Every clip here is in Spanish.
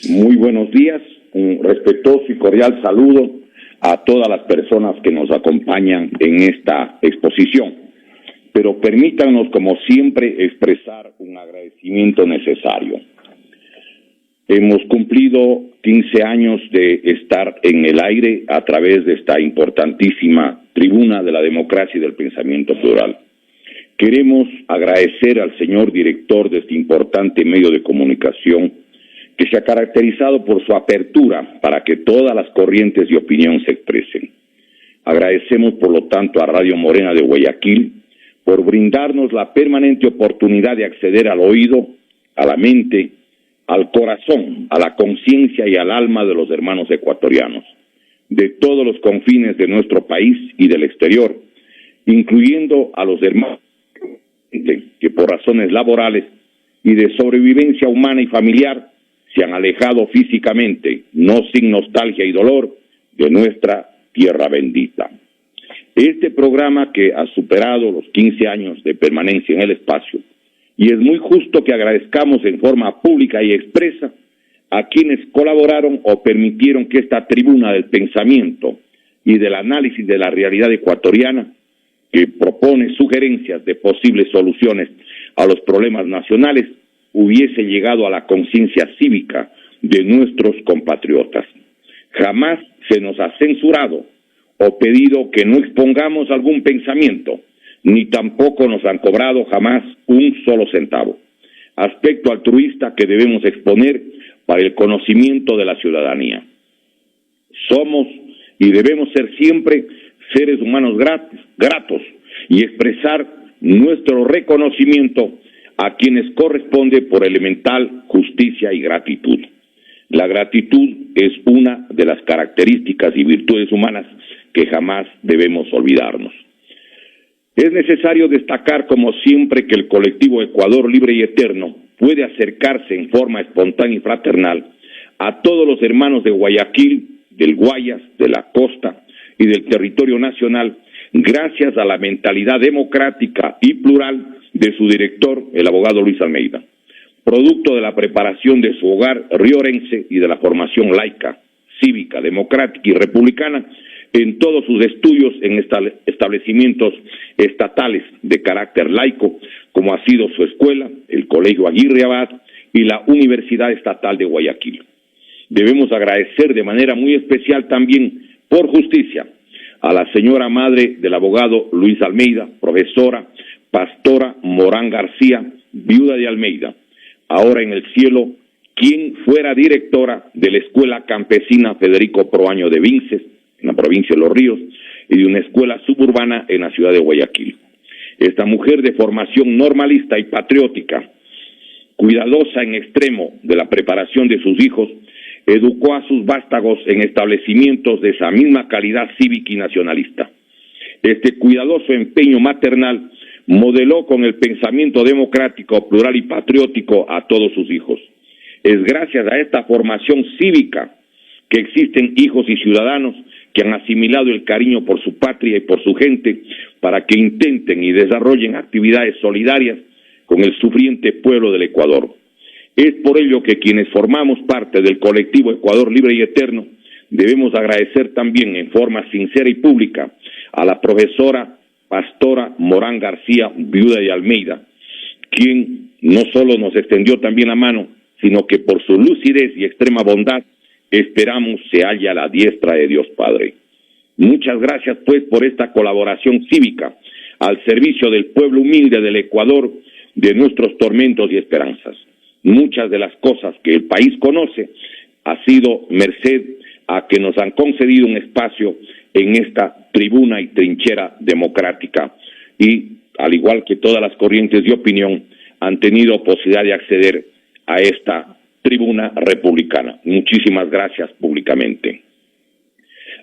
Muy buenos días, un respetuoso y cordial saludo a todas las personas que nos acompañan en esta exposición. Pero permítanos, como siempre, expresar un agradecimiento necesario. Hemos cumplido 15 años de estar en el aire a través de esta importantísima tribuna de la democracia y del pensamiento plural. Queremos agradecer al señor director de este importante medio de comunicación, que se ha caracterizado por su apertura para que todas las corrientes de opinión se expresen. Agradecemos, por lo tanto, a Radio Morena de Guayaquil por brindarnos la permanente oportunidad de acceder al oído, a la mente, al corazón, a la conciencia y al alma de los hermanos ecuatorianos, de todos los confines de nuestro país y del exterior, incluyendo a los hermanos que por razones laborales y de sobrevivencia humana y familiar se han alejado físicamente, no sin nostalgia y dolor, de nuestra tierra bendita. Este programa, que ha superado los 15 años de permanencia en el espacio, y es muy justo que agradezcamos en forma pública y expresa a quienes colaboraron o permitieron que esta tribuna del pensamiento y del análisis de la realidad ecuatoriana, que propone sugerencias de posibles soluciones a los problemas nacionales, hubiese llegado a la conciencia cívica de nuestros compatriotas. Jamás se nos ha censurado o pedido que no expongamos algún pensamiento, ni tampoco nos han cobrado jamás un solo centavo. Aspecto altruista que debemos exponer para el conocimiento de la ciudadanía. Somos y debemos ser siempre seres humanos gratos y expresar nuestro reconocimiento a quienes corresponde por elemental justicia y gratitud. La gratitud es una de las características y virtudes humanas que jamás debemos olvidarnos. Es necesario destacar, como siempre, que el colectivo Ecuador Libre y Eterno puede acercarse en forma espontánea y fraternal a todos los hermanos de Guayaquil, del Guayas, de la costa y del territorio nacional, gracias a la mentalidad democrática y plural de su director, el abogado Luis Almeida, producto de la preparación de su hogar riorense y de la formación laica, cívica, democrática y republicana en todos sus estudios en establecimientos estatales de carácter laico, como ha sido su escuela, el Colegio Aguirre Abad y la Universidad Estatal de Guayaquil. Debemos agradecer de manera muy especial también, por justicia, a la señora madre del abogado Luis Almeida, profesora Pastora Morán García, viuda de Almeida, ahora en el cielo, quien fuera directora de la Escuela Campesina Federico Proaño de Vinces, en la provincia de Los Ríos, y de una escuela suburbana en la ciudad de Guayaquil. Esta mujer de formación normalista y patriótica, cuidadosa en extremo de la preparación de sus hijos, educó a sus vástagos en establecimientos de esa misma calidad cívica y nacionalista. Este cuidadoso empeño maternal modeló con el pensamiento democrático, plural y patriótico a todos sus hijos. Es gracias a esta formación cívica que existen hijos y ciudadanos que han asimilado el cariño por su patria y por su gente para que intenten y desarrollen actividades solidarias con el sufriente pueblo del Ecuador. Es por ello que quienes formamos parte del colectivo Ecuador Libre y Eterno debemos agradecer también en forma sincera y pública a la profesora Pastora Morán García, viuda de Almeida, quien no solo nos extendió también la mano, sino que por su lucidez y extrema bondad esperamos se halla a la diestra de Dios Padre. Muchas gracias, pues, por esta colaboración cívica al servicio del pueblo humilde del Ecuador, de nuestros tormentos y esperanzas. Muchas de las cosas que el país conoce ha sido merced a que nos han concedido un espacio en esta tribuna y trinchera democrática y, al igual que todas las corrientes de opinión, han tenido posibilidad de acceder a esta tribuna republicana. Muchísimas gracias públicamente.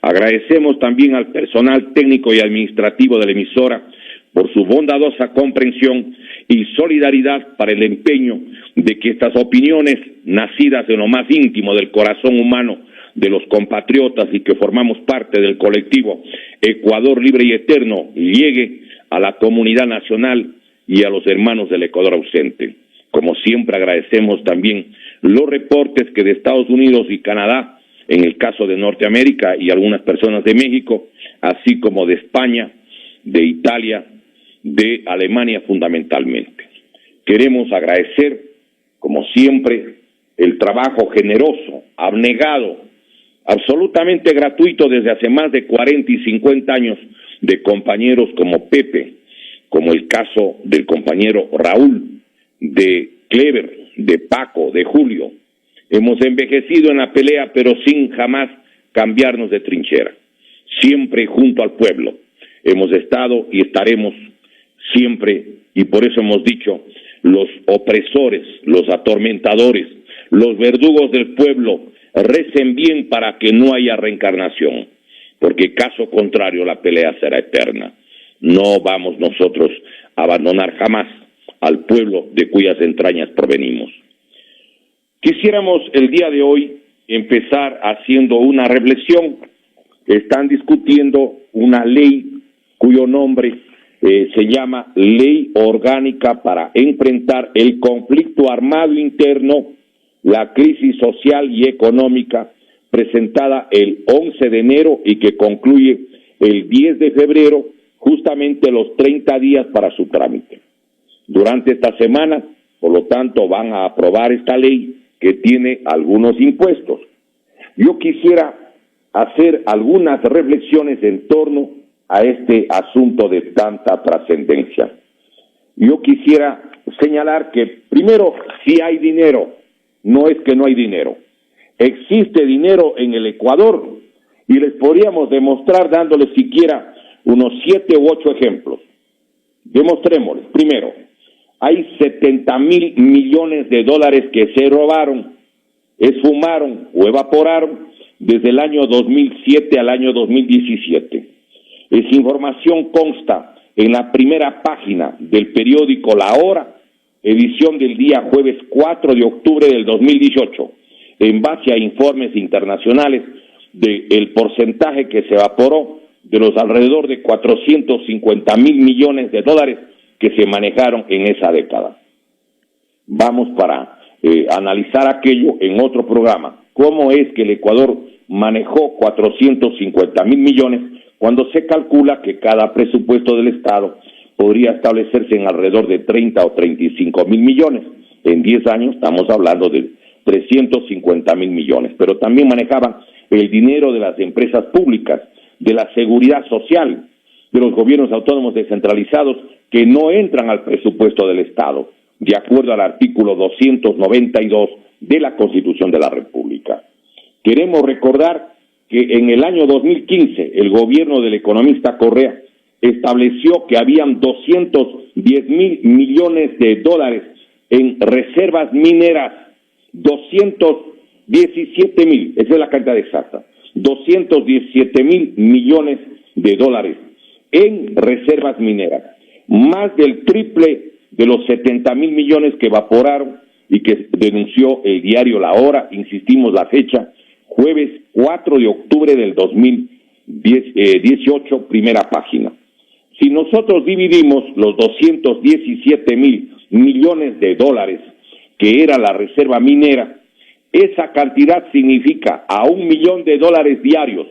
Agradecemos también al personal técnico y administrativo de la emisora por su bondadosa comprensión y solidaridad para el empeño de que estas opiniones, nacidas en lo más íntimo del corazón humano de los compatriotas y que formamos parte del colectivo Ecuador Libre y Eterno, llegue a la comunidad nacional y a los hermanos del Ecuador ausente. Como siempre agradecemos también los reportes que de Estados Unidos y Canadá, en el caso de Norteamérica y algunas personas de México, así como de España, de Italia, de Alemania fundamentalmente. Queremos agradecer, como siempre, el trabajo generoso, abnegado, absolutamente gratuito desde hace más de 40 y 50 años de compañeros como Pepe, como el caso del compañero Raúl, de Clever, de Paco, de Julio. Hemos envejecido en la pelea, pero sin jamás cambiarnos de trinchera. Siempre junto al pueblo. Hemos estado y estaremos siempre, y por eso hemos dicho, los opresores, los atormentadores, los verdugos del pueblo, recen bien para que no haya reencarnación, porque caso contrario la pelea será eterna. No vamos nosotros a abandonar jamás al pueblo de cuyas entrañas provenimos. Quisiéramos el día de hoy empezar haciendo una reflexión. Están discutiendo una ley cuyo nombre se llama Ley Orgánica para enfrentar el conflicto armado interno, la crisis social y económica, presentada el 11 de enero y que concluye el 10 de febrero, justamente los 30 días para su trámite. Durante esta semana, por lo tanto, van a aprobar esta ley que tiene algunos impuestos. Yo quisiera hacer algunas reflexiones en torno a este asunto de tanta trascendencia. Yo quisiera señalar que, primero, si hay dinero, no es que no hay dinero. Existe dinero en el Ecuador y les podríamos demostrar dándoles siquiera unos 7 u 8 ejemplos. Demostrémosles. Primero, hay 70,000 millones de dólares que se robaron, esfumaron o evaporaron desde el año 2007 al año 2017. Esa información consta en la primera página del periódico La Hora, edición del día jueves 4 de octubre del 2018, en base a informes internacionales del porcentaje que se evaporó de los alrededor de 450,000 millones de dólares que se manejaron en esa década. Vamos para analizar aquello en otro programa. ¿Cómo es que el Ecuador manejó 450,000 millones cuando se calcula que cada presupuesto del Estado podría establecerse en alrededor de 30 o 35,000 millones? En 10 años estamos hablando de 350,000 millones, pero también manejaban el dinero de las empresas públicas, de la seguridad social, de los gobiernos autónomos descentralizados que no entran al presupuesto del Estado, de acuerdo al artículo 292 de la Constitución de la República. Queremos recordar que en el año 2015 el gobierno del economista Correa estableció que habían 210,000 millones de dólares en reservas mineras, 217,000, esa es la cantidad exacta, 217,000 millones de dólares en reservas mineras, más del triple de los 70,000 millones que evaporaron y que denunció el diario La Hora, insistimos la fecha, jueves 4 de octubre del 2018, primera página. Si nosotros dividimos los 217,000 millones de dólares que era la reserva minera, esa cantidad significa a $1,000,000 diarios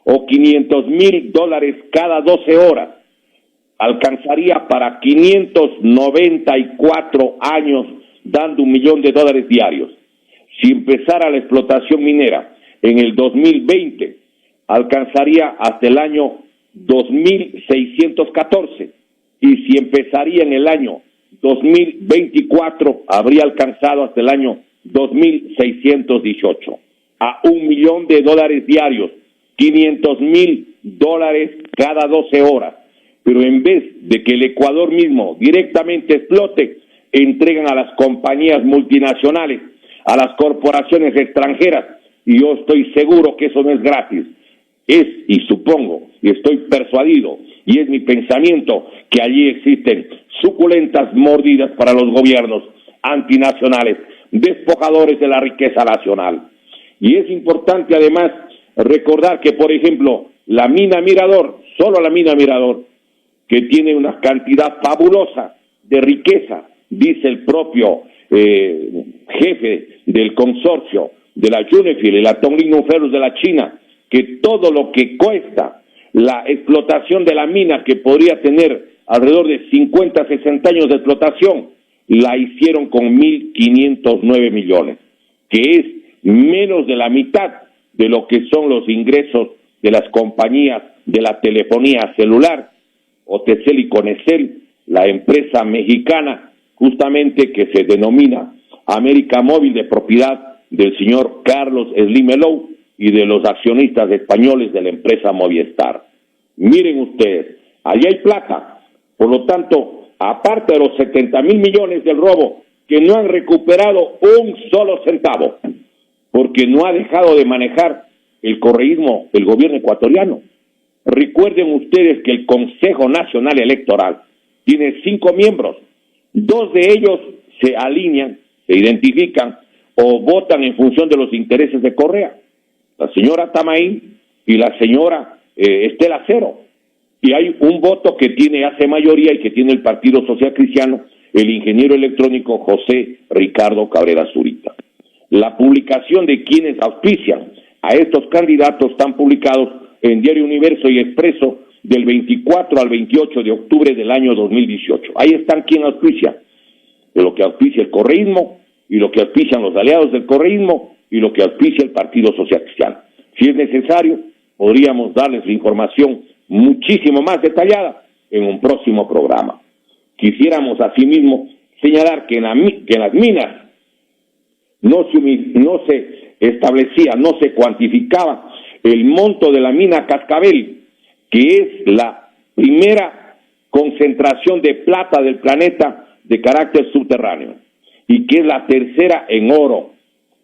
o 500,000 dólares cada 12 horas. Alcanzaría para 594 años dando $1,000,000 diarios. Si empezara la explotación minera en el 2020, alcanzaría hasta el año 2614, y si empezaría en el año 2024, habría alcanzado hasta el año 2618. A $1,000,000 diarios, 500,000 dólares cada 12 horas. Pero en vez de que el Ecuador mismo directamente explote, entregan a las compañías multinacionales, a las corporaciones extranjeras, y yo estoy seguro que eso no es gratis. Es, y supongo, y estoy persuadido, y es mi pensamiento, que allí existen suculentas mordidas para los gobiernos antinacionales, despojadores de la riqueza nacional. Y es importante además recordar que, por ejemplo, la mina Mirador, solo la mina Mirador, que tiene una cantidad fabulosa de riqueza, dice el propio jefe del consorcio de la Unifiel y la Tongling Ferrous de la China, que todo lo que cuesta la explotación de la mina, que podría tener alrededor de 50, 60 años de explotación, la hicieron con 1.509 millones, que es menos de la mitad de lo que son los ingresos de las compañías de la telefonía celular, Otecel y Conecel, la empresa mexicana justamente que se denomina América Móvil, de propiedad del señor Carlos Slim Helou y de los accionistas españoles de la empresa Movistar. Miren ustedes, allí hay plata. Por lo tanto, aparte de los 70,000 millones del robo, que no han recuperado un solo centavo, porque no ha dejado de manejar el correísmo el gobierno ecuatoriano. Recuerden ustedes que el Consejo Nacional Electoral tiene 5 miembros, 2 de ellos se alinean, se identifican o votan en función de los intereses de Correa, la señora Tamaín y la señora Estela Cero. Y hay un voto que hace mayoría y que tiene el Partido Social Cristiano, el ingeniero electrónico José Ricardo Cabrera Zurita. La publicación de quienes auspician a estos candidatos están publicados en Diario Universo y Expreso del 24 al 28 de octubre del año 2018. Ahí están quien auspicia, de lo que auspicia el correísmo y lo que auspician los aliados del correísmo y lo que auspicia el Partido Social Cristiano. Si es necesario, podríamos darles la información muchísimo más detallada en un próximo programa. Quisiéramos asimismo señalar que en las minas no se establecía, no se cuantificaba el monto de la mina Cascabel, que es la primera concentración de plata del planeta de carácter subterráneo y que es la tercera en oro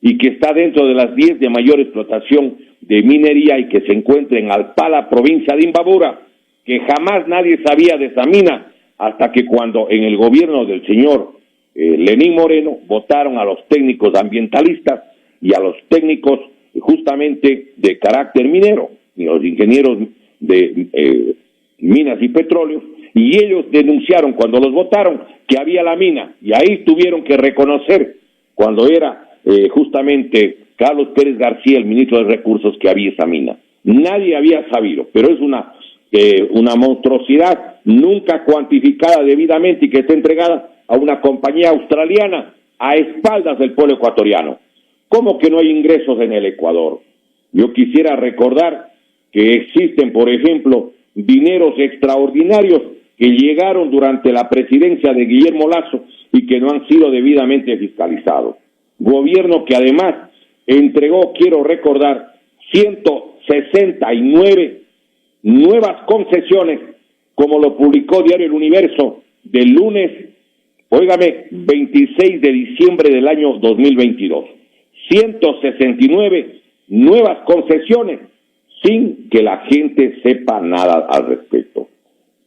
y que está dentro de las 10 de mayor explotación de minería y que se encuentra en Alpala, provincia de Imbabura, que jamás nadie sabía de esa mina hasta que cuando en el gobierno del señor Lenín Moreno votaron a los técnicos ambientalistas y a los técnicos justamente de carácter minero, y los ingenieros de minas y petróleos, y ellos denunciaron cuando los votaron que había la mina, y ahí tuvieron que reconocer cuando era justamente Carlos Pérez García, el ministro de Recursos, que había esa mina. Nadie había sabido, pero es una monstruosidad nunca cuantificada debidamente y que está entregada a una compañía australiana a espaldas del pueblo ecuatoriano. ¿Cómo que no hay ingresos en el Ecuador? Yo quisiera recordar que existen, por ejemplo, dineros extraordinarios que llegaron durante la presidencia de Guillermo Lasso y que no han sido debidamente fiscalizados. Gobierno que además entregó, quiero recordar, 169 nuevas concesiones, como lo publicó Diario El Universo del lunes, 26 de diciembre del año 2022. 169 nuevas concesiones sin que la gente sepa nada al respecto.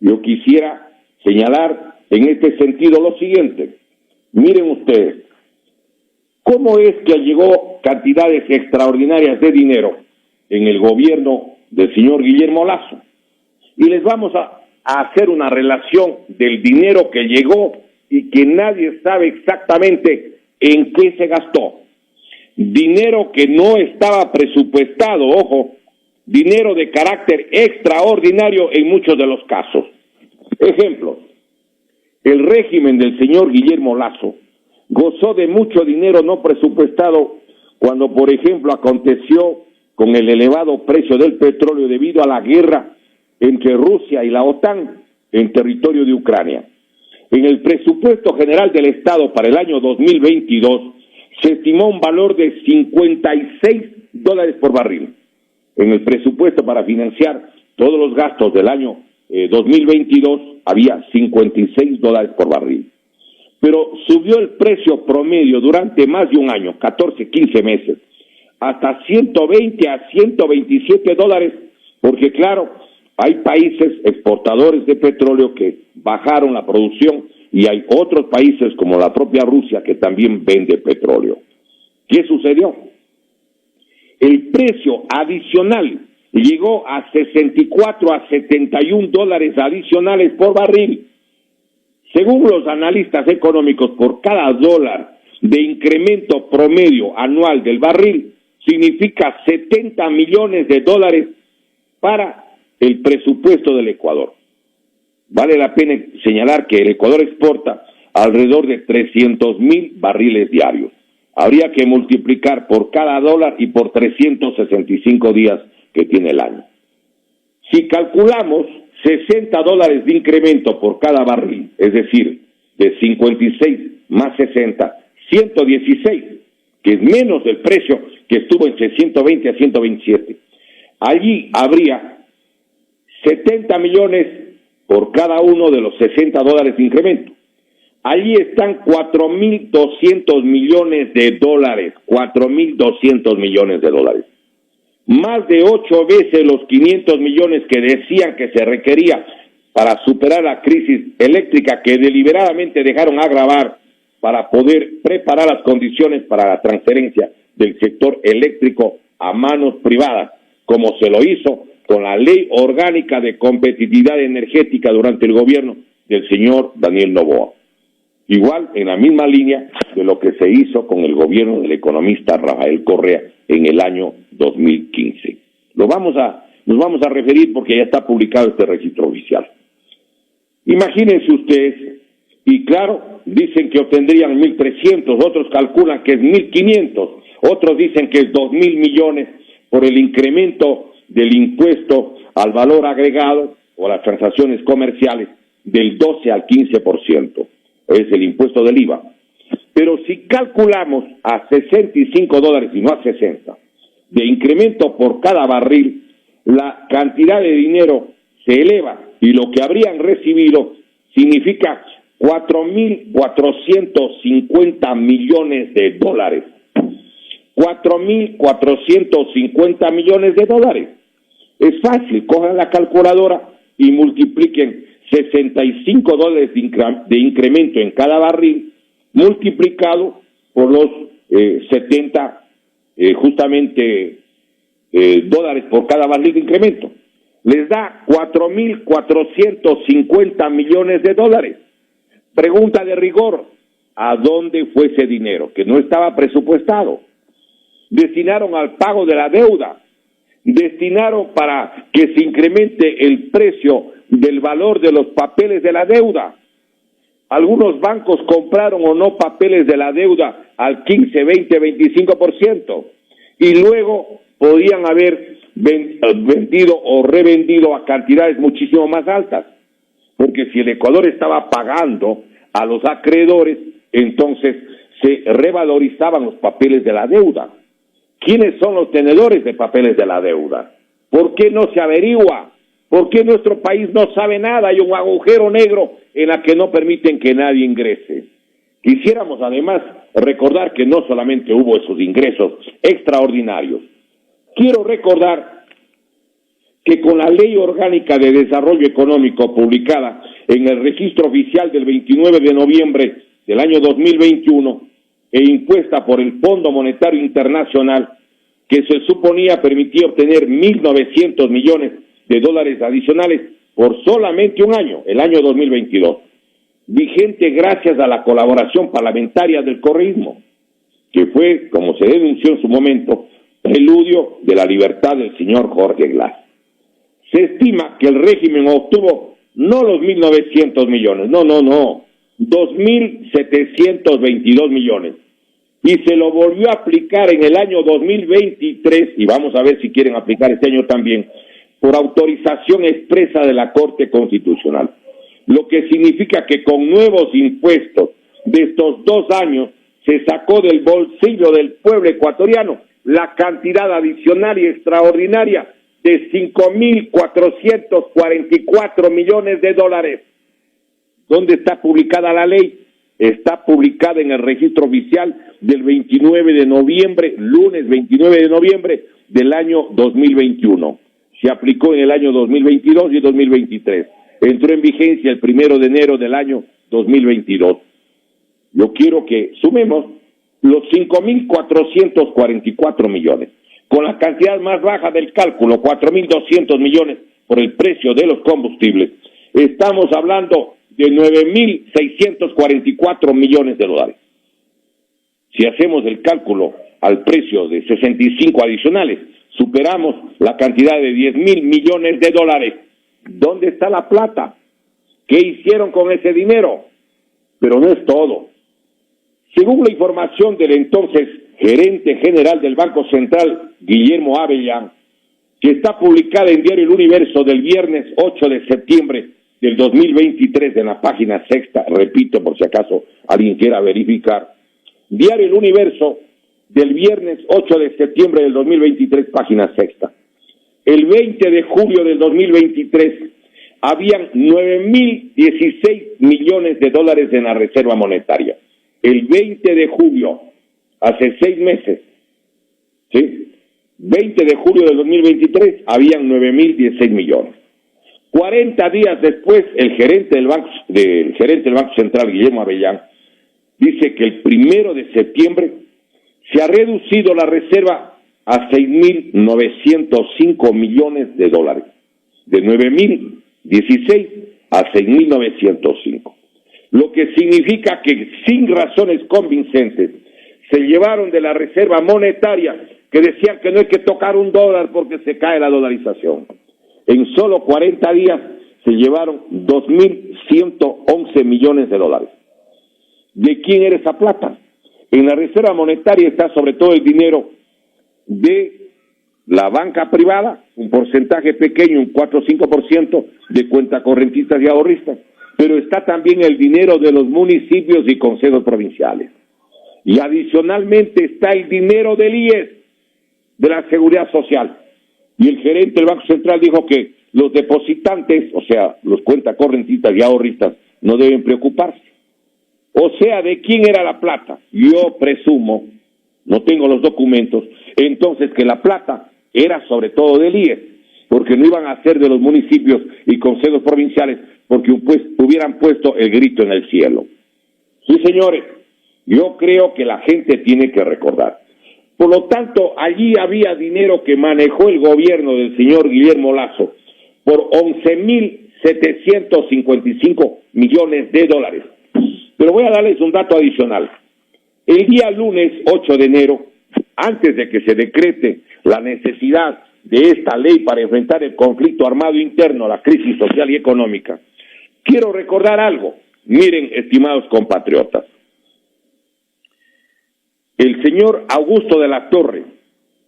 Yo quisiera señalar en este sentido lo siguiente. Miren ustedes, ¿cómo es que llegó cantidades extraordinarias de dinero en el gobierno del señor Guillermo Lasso? Y les vamos a hacer una relación del dinero que llegó y que nadie sabe exactamente en qué se gastó. Dinero que no estaba presupuestado, ojo, dinero de carácter extraordinario en muchos de los casos. Ejemplo, el régimen del señor Guillermo Lasso gozó de mucho dinero no presupuestado cuando, por ejemplo, aconteció con el elevado precio del petróleo debido a la guerra entre Rusia y la OTAN en territorio de Ucrania. En el presupuesto general del Estado para el año 2022 se estimó un valor de $56 por barril. En el presupuesto para financiar todos los gastos del año 2022 había $56 por barril. Pero subió el precio promedio durante más de un año, 14, 15 meses, hasta $120 a $127, porque claro, hay países exportadores de petróleo que bajaron la producción y hay otros países como la propia Rusia que también vende petróleo. ¿Qué sucedió? El precio adicional llegó a 64 a $71 adicionales por barril. Según los analistas económicos, por cada dólar de incremento promedio anual del barril significa 70 millones de dólares para el presupuesto del Ecuador. Vale la pena señalar que el Ecuador exporta alrededor de 300,000 barriles diarios. Habría que multiplicar por cada dólar y por 365 días que tiene el año. Si calculamos $60 de incremento por cada barril, es decir, de 56 más 60, 116, que es menos del precio que estuvo entre 120 a 127. Allí habría 70 millones por cada uno de los $60 de incremento. Allí están 4.200 millones de dólares, 4.200 millones de dólares. Más de 8 veces los 500 millones que decían que se requería para superar la crisis eléctrica que deliberadamente dejaron agravar para poder preparar las condiciones para la transferencia del sector eléctrico a manos privadas, como se lo hizo con la Ley Orgánica de Competitividad Energética durante el gobierno del señor Daniel Noboa. Igual, en la misma línea de lo que se hizo con el gobierno del economista Rafael Correa en el año 2015. Nos vamos a referir porque ya está publicado este registro oficial. Imagínense ustedes, y claro, dicen que obtendrían 1.300, otros calculan que es 1.500, otros dicen que es 2.000 millones por el incremento del impuesto al valor agregado o a las transacciones comerciales del 12 al 15%. Es el impuesto del IVA. Pero si calculamos a $65 y no a 60 de incremento por cada barril, la cantidad de dinero se eleva y lo que habrían recibido significa 4.450 millones de dólares. 4.450 millones de dólares. Es fácil, cojan la calculadora y multipliquen $65 de incremento en cada barril, multiplicado por los 70 dólares por cada barril de incremento. Les da 4.450 millones de dólares. Pregunta de rigor, ¿a dónde fue ese dinero? Que no estaba presupuestado. Destinaron al pago de la deuda, destinaron para que se incremente el precio del valor de los papeles de la deuda. Algunos bancos compraron o no papeles de la deuda al 15, 20, 25%, y luego podían haber vendido o revendido a cantidades muchísimo más altas, porque si el Ecuador estaba pagando a los acreedores, entonces se revalorizaban los papeles de la deuda. ¿Quiénes son los tenedores de papeles de la deuda? ¿Por qué no se averigua? ¿Por qué nuestro país no sabe nada? Hay un agujero negro en la que no permiten que nadie ingrese. Quisiéramos además recordar que no solamente hubo esos ingresos extraordinarios. Quiero recordar que con la Ley Orgánica de Desarrollo Económico publicada en el Registro Oficial del 29 de noviembre del año 2021 e impuesta por el Fondo Monetario Internacional, que se suponía permitía obtener 1.900 millones de dólares adicionales por solamente un año, el año 2022, vigente gracias a la colaboración parlamentaria del correísmo, que fue, como se denunció en su momento, preludio de la libertad del señor Jorge Glass. Se estima que el régimen obtuvo no los 1.900 millones, no, 2.722 millones, y se lo volvió a aplicar en el año 2023, y vamos a ver si quieren aplicar este año también, por autorización expresa de la Corte Constitucional, lo que significa que con nuevos impuestos de estos 2 años se sacó del bolsillo del pueblo ecuatoriano la cantidad adicional y extraordinaria de 5.444 millones de dólares. ¿Dónde está publicada la ley? Está publicada en el registro oficial del 29 de noviembre, lunes 29 de noviembre del año 2021. Se aplicó en el año 2022 y 2023. Entró en vigencia el 1 de enero del año 2022. Yo quiero que sumemos los 5.444 millones, con la cantidad más baja del cálculo, 4.200 millones por el precio de los combustibles. Estamos hablando de 9.644 millones de dólares. Si hacemos el cálculo al precio de 65 adicionales, superamos la cantidad de 10,000 millones de dólares. ¿Dónde está la plata? ¿Qué hicieron con ese dinero? Pero no es todo. Según la información del entonces gerente general del Banco Central, Guillermo Avellán, que está publicada en Diario El Universo del viernes 8 de septiembre del 2023 en la página sexta, repito por si acaso alguien quiera verificar, Diario El Universo del viernes 8 de septiembre del 2023, página sexta. El 20 de julio del 2023 habían 9,016 millones de dólares en la reserva monetaria. El 20 de julio, hace 6 meses, ¿sí? 20 de julio del 2023, habían 9,016 millones. 40 días después, el gerente del Banco Central, Guillermo Avellán, dice que el 1 de septiembre se ha reducido la reserva a 6,905 millones de dólares, de 9,016 a 6,905. Lo que significa que sin razones convincentes se llevaron de la reserva monetaria, que decían que no hay que tocar $1 porque se cae la dolarización. En solo 40 días se llevaron 2,111 millones de dólares. ¿De quién era esa plata? En la reserva monetaria está sobre todo el dinero de la banca privada, un porcentaje pequeño, un 4 o 5% de cuentacorrentistas y ahorristas, pero está también el dinero de los municipios y consejos provinciales. Y adicionalmente está el dinero del IES, de la Seguridad Social. Y el gerente del Banco Central dijo que los depositantes, o sea, los cuentacorrentistas y ahorristas, no deben preocuparse. O sea, ¿de quién era la plata? Yo presumo, no tengo los documentos, entonces que la plata era sobre todo del IES, porque no iban a ser de los municipios y consejos provinciales, porque hubieran puesto el grito en el cielo. Sí, señores, yo creo que la gente tiene que recordar. Por lo tanto, allí había dinero que manejó el gobierno del señor Guillermo Lasso por 11,755 millones de dólares. Pero voy a darles un dato adicional. El día lunes 8 de enero, antes de que se decrete la necesidad de esta ley para enfrentar el conflicto armado interno, la crisis social y económica, quiero recordar algo. Miren, estimados compatriotas, el señor Augusto de la Torre,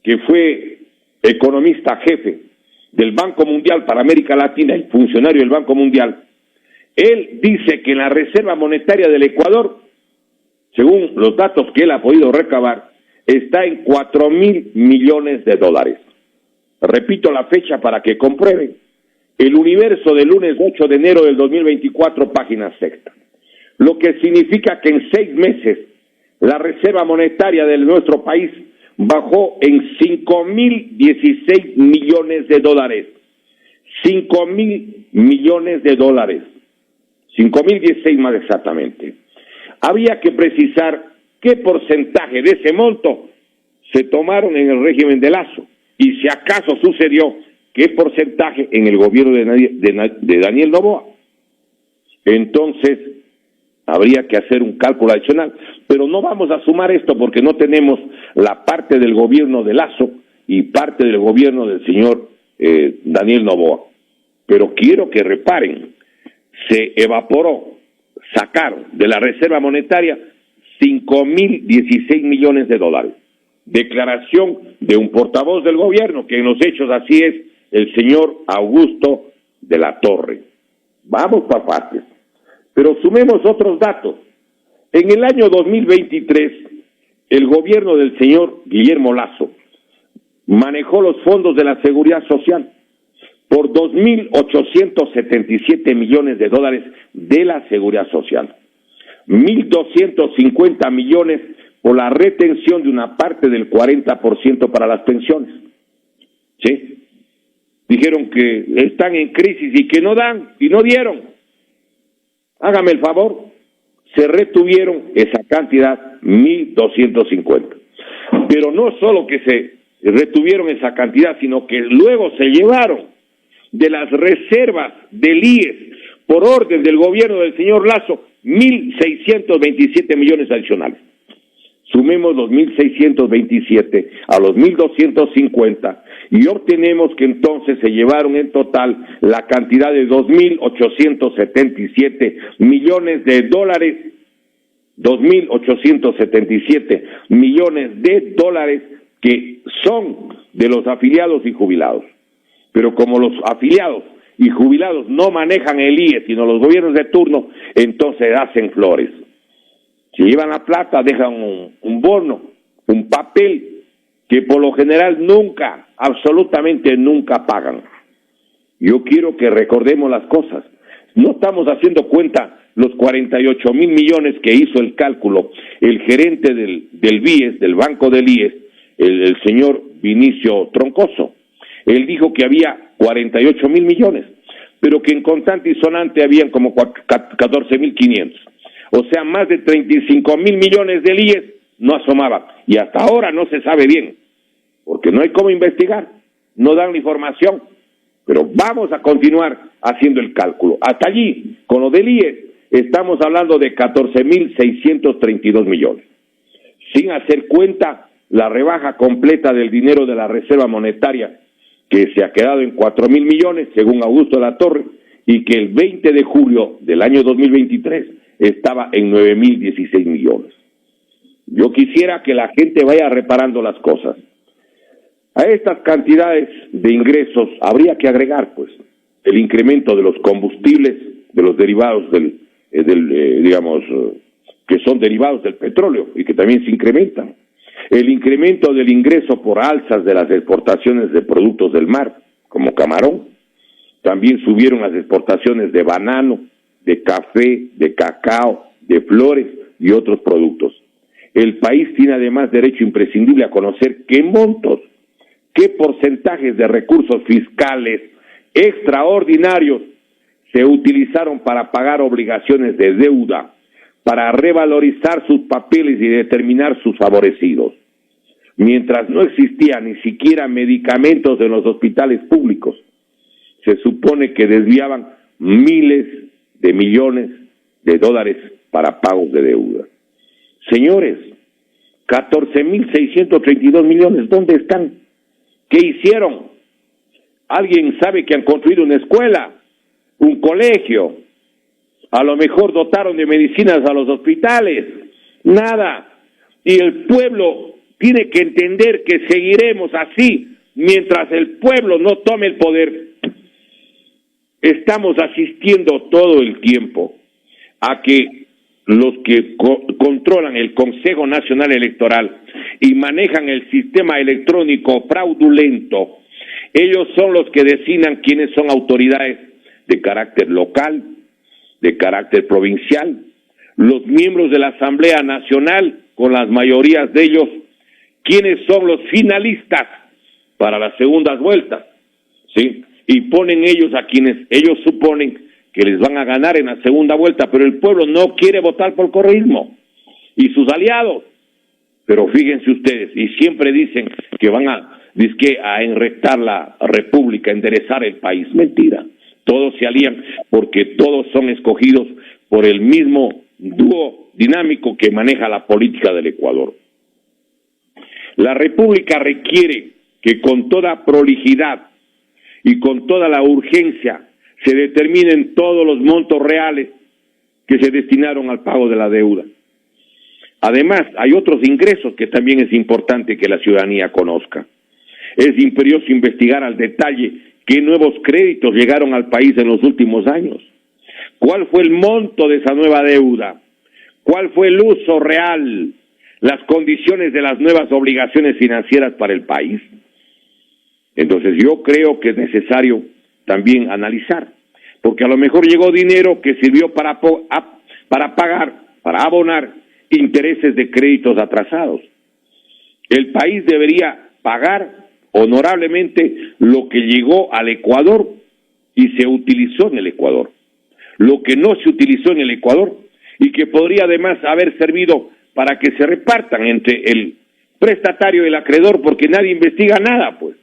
que fue economista jefe del Banco Mundial para América Latina y funcionario del Banco Mundial, él dice que en la reserva monetaria del Ecuador, según los datos que él ha podido recabar, está en 4,000 millones de dólares. Repito la fecha para que comprueben. El Universo del lunes 8 de enero del 2024, página sexta. Lo que significa que en 6 meses la reserva monetaria de nuestro país bajó en 5,016 millones de dólares. 5,000 millones de dólares. 5,016 más exactamente. Había que precisar qué porcentaje de ese monto se tomaron en el régimen de Lasso y si acaso sucedió, qué porcentaje en el gobierno de Daniel Noboa. Entonces, habría que hacer un cálculo adicional, pero no vamos a sumar esto porque no tenemos la parte del gobierno de Lasso y parte del gobierno del señor Daniel Noboa. Pero quiero que reparen, se evaporó, sacaron de la reserva monetaria 5,016 millones de dólares. Declaración de un portavoz del gobierno, que en los hechos así es, el señor Augusto de la Torre. Vamos por partes. Pero sumemos otros datos. En el año 2023, el gobierno del señor Guillermo Lasso manejó los fondos de la Seguridad Social por 2,877 millones de dólares de la Seguridad Social. 1,250 millones por la retención de una parte del 40% para las pensiones. ¿Sí? Dijeron que están en crisis y que no dan, y no dieron. Hágame el favor, se retuvieron esa cantidad, 1,250. Pero no solo que se retuvieron esa cantidad, sino que luego se llevaron de las reservas del IES, por orden del gobierno del señor Lasso, 1,627 millones adicionales. Sumemos los 1.627 a los 1.250 y obtenemos que entonces se llevaron en total la cantidad de 2.877 millones de dólares, 2.877 millones de dólares que son de los afiliados y jubilados. Pero como los afiliados y jubilados no manejan el IE, sino los gobiernos de turno, entonces hacen flores. Si llevan la plata, dejan un bono, un papel, que por lo general nunca, absolutamente nunca pagan. Yo quiero que recordemos las cosas. No estamos haciendo cuenta los 48,000 millones que hizo el cálculo el gerente del BIES, del Banco del IES, el señor Vinicio Troncoso. Él dijo que había 48,000 millones, pero que en contante y sonante habían como 14,500. O sea, más de 35,000 millones del IES no asomaba. Y hasta ahora no se sabe bien, porque no hay cómo investigar, no dan la información. Pero vamos a continuar haciendo el cálculo. Hasta allí, con lo del IES, estamos hablando de 14,632 millones. Sin hacer cuenta la rebaja completa del dinero de la Reserva Monetaria, que se ha quedado en 4,000 millones, según Augusto de la Torre, y que el 20 de julio del año 2023 estaba en 9,016 millones. Yo quisiera que la gente vaya reparando las cosas. A estas cantidades de ingresos habría que agregar, pues, el incremento de los combustibles, de los derivados que son derivados del petróleo y que también se incrementan. El incremento del ingreso por alzas de las exportaciones de productos del mar, como camarón. También subieron las exportaciones de banano, de café, de cacao, de flores y otros productos. El país tiene además derecho imprescindible a conocer qué montos, qué porcentajes de recursos fiscales extraordinarios se utilizaron para pagar obligaciones de deuda, para revalorizar sus papeles y determinar sus favorecidos. Mientras no existía ni siquiera medicamentos en los hospitales públicos, se supone que desviaban miles de millones de dólares para pagos de deuda. Señores, 14,632 millones, ¿dónde están? ¿Qué hicieron? ¿Alguien sabe que han construido una escuela, un colegio? A lo mejor dotaron de medicinas a los hospitales. Nada. Y el pueblo tiene que entender que seguiremos así mientras el pueblo no tome el poder. Estamos asistiendo todo el tiempo a que los que controlan el Consejo Nacional Electoral y manejan el sistema electrónico fraudulento, ellos son los que designan quiénes son autoridades de carácter local, de carácter provincial, los miembros de la Asamblea Nacional, con las mayorías de ellos, quiénes son los finalistas para las segundas vueltas, ¿sí? Y ponen ellos a quienes ellos suponen que les van a ganar en la segunda vuelta, pero el pueblo no quiere votar por correísmo y sus aliados. Pero fíjense ustedes, y siempre dicen que van a enrectar la república, enderezar el país. Mentira, todos se alían porque todos son escogidos por el mismo dúo dinámico que maneja la política del Ecuador. La república requiere que con toda prolijidad y con toda la urgencia se determinen todos los montos reales que se destinaron al pago de la deuda. Además, hay otros ingresos que también es importante que la ciudadanía conozca. Es imperioso investigar al detalle qué nuevos créditos llegaron al país en los últimos años. ¿Cuál fue el monto de esa nueva deuda? ¿Cuál fue el uso real? Las condiciones de las nuevas obligaciones financieras para el país. Entonces yo creo que es necesario también analizar, porque a lo mejor llegó dinero que sirvió para pagar, para abonar intereses de créditos atrasados. El país debería pagar honorablemente lo que llegó al Ecuador y se utilizó en el Ecuador, lo que no se utilizó en el Ecuador y que podría además haber servido para que se repartan entre el prestatario y el acreedor, porque nadie investiga nada, pues.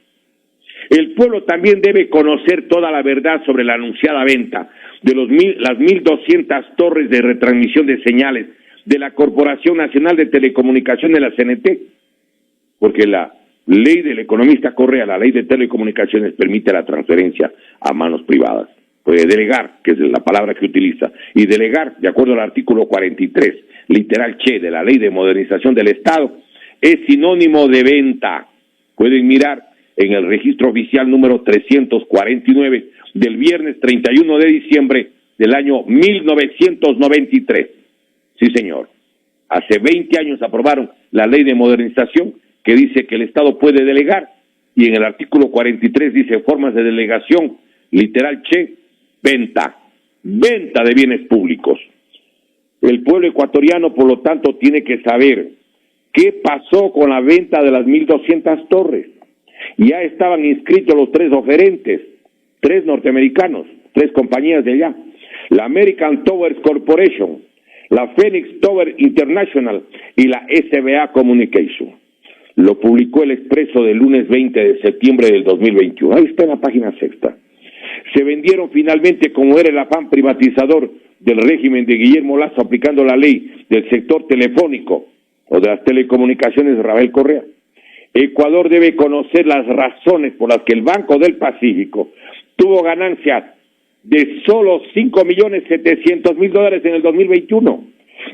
El pueblo también debe conocer toda la verdad sobre la anunciada venta de las 1,200 torres de retransmisión de señales de la Corporación Nacional de Telecomunicaciones, la CNT, porque la ley del economista Correa, la ley de telecomunicaciones, permite la transferencia a manos privadas. Puede delegar, que es la palabra que utiliza, y delegar, de acuerdo al artículo 43, literal che, de la Ley de Modernización del Estado, es sinónimo de venta. Pueden mirar en el registro oficial número 349 del viernes 31 de diciembre del año 1993. Sí, señor. Hace 20 años aprobaron la Ley de Modernización que dice que el Estado puede delegar, y en el artículo 43 dice formas de delegación, literal che, venta de bienes públicos. El pueblo ecuatoriano, por lo tanto, tiene que saber qué pasó con la venta de las 1.200 torres. Ya estaban inscritos los 3 oferentes, 3 norteamericanos, 3 compañías de allá, la American Towers Corporation, la Phoenix Tower International y la SBA Communication. Lo publicó el Expreso del lunes 20 de septiembre del 2021. Ahí está en la página sexta. Se vendieron finalmente como era el afán privatizador del régimen de Guillermo Lazo, aplicando la ley del sector telefónico o de las telecomunicaciones de Rafael Correa. Ecuador debe conocer las razones por las que el Banco del Pacífico tuvo ganancias de solo $5.700.000 en el 2021,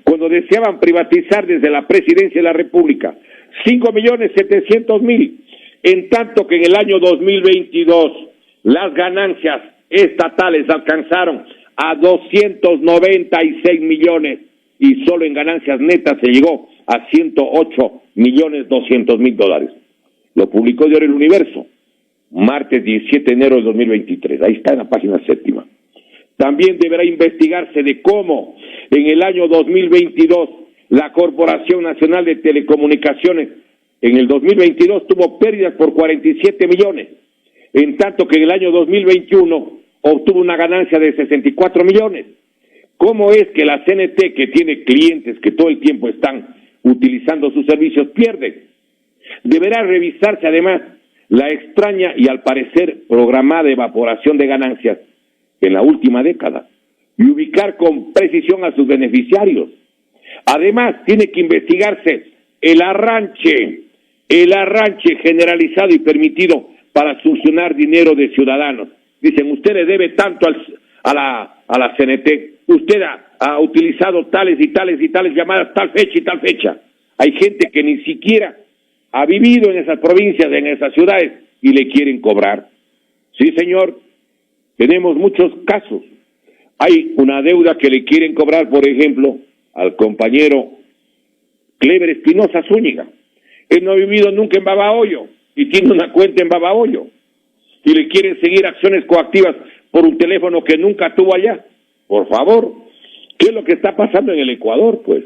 cuando deseaban privatizar desde la presidencia de la República $5.700.000, en tanto que en el año 2022 las ganancias estatales alcanzaron a 296 millones y solo en ganancias netas se llegó a $108.200.000. Lo publicó Diario El Universo, martes 17 de enero del 2023. Ahí está en la página séptima. También deberá investigarse de cómo en el año 2022 la Corporación Nacional de Telecomunicaciones en el 2022 tuvo pérdidas por 47 millones, en tanto que en el año 2021 obtuvo una ganancia de 64 millones. ¿Cómo es que la CNT, que tiene clientes que todo el tiempo están utilizando sus servicios, pierde? Deberá revisarse además la extraña y al parecer programada evaporación de ganancias en la última década y ubicar con precisión a sus beneficiarios. Además, tiene que investigarse el arranche generalizado y permitido para succionar dinero de ciudadanos. Dicen, usted le debe tanto a la CNT, usted ha utilizado tales y tales y tales llamadas, tal fecha y tal fecha. Hay gente que ni siquiera ha vivido en esas provincias, en esas ciudades, y le quieren cobrar. Sí, señor, tenemos muchos casos. Hay una deuda que le quieren cobrar, por ejemplo, al compañero Clever Espinosa Zúñiga. Él no ha vivido nunca en Babahoyo y tiene una cuenta en Babahoyo, y le quieren seguir acciones coactivas por un teléfono que nunca tuvo allá. Por favor, ¿qué es lo que está pasando en el Ecuador? Pues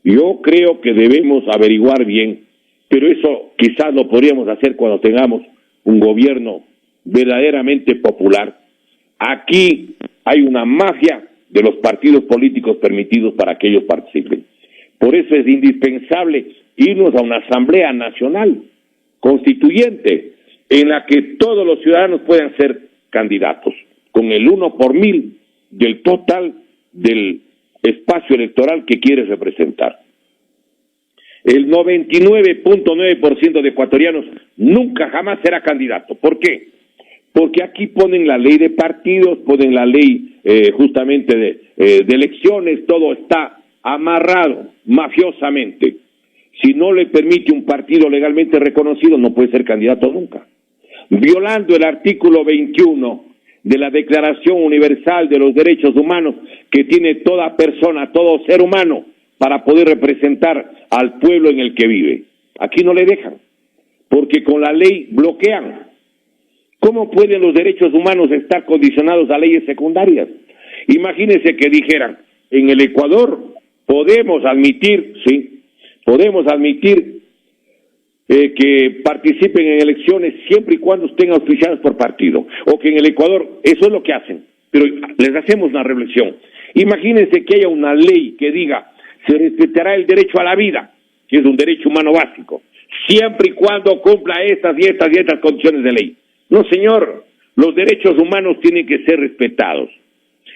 yo creo que debemos averiguar bien, pero eso quizás lo podríamos hacer cuando tengamos un gobierno verdaderamente popular. Aquí hay una mafia de los partidos políticos permitidos para que ellos participen. Por eso es indispensable irnos a una asamblea nacional constituyente en la que todos los ciudadanos puedan ser candidatos, con el 1 por 1000 del total del espacio electoral que quiere representar. El 99.9% de ecuatorianos nunca jamás será candidato. ¿Por qué? Porque aquí ponen la ley de partidos, ponen la ley justamente de elecciones, todo está amarrado mafiosamente. Si no le permite un partido legalmente reconocido, no puede ser candidato nunca. Violando el artículo 21 de la Declaración Universal de los Derechos Humanos, que tiene toda persona, todo ser humano, para poder representar al pueblo en el que vive. Aquí no le dejan, porque con la ley bloquean. ¿Cómo pueden los derechos humanos estar condicionados a leyes secundarias? Imagínense que dijeran, en el Ecuador podemos admitir, que participen en elecciones siempre y cuando estén auspiciadas por partido, o que en el Ecuador, eso es lo que hacen, pero les hacemos una reflexión. Imagínense que haya una ley que diga, se respetará el derecho a la vida, que es un derecho humano básico, siempre y cuando cumpla estas y estas condiciones de ley. No, señor, los derechos humanos tienen que ser respetados.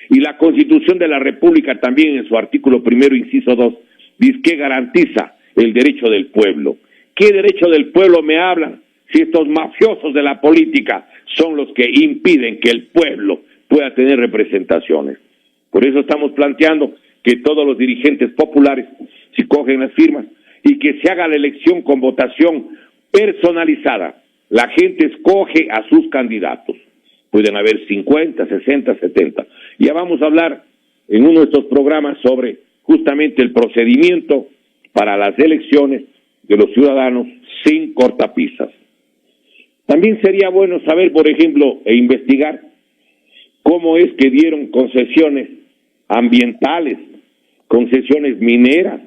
Y la Constitución de la República también, en su artículo 1, inciso 2, que garantiza el derecho del pueblo. ¿Qué derecho del pueblo me hablan si estos mafiosos de la política son los que impiden que el pueblo pueda tener representaciones? Por eso estamos planteando que todos los dirigentes populares se cogen las firmas y que se haga la elección con votación personalizada. La gente escoge a sus candidatos. Pueden haber 50, 60, 70. Ya vamos a hablar en uno de estos programas sobre justamente el procedimiento para las elecciones de los ciudadanos sin cortapisas. También sería bueno saber, por ejemplo, e investigar cómo es que dieron concesiones ambientales, concesiones mineras,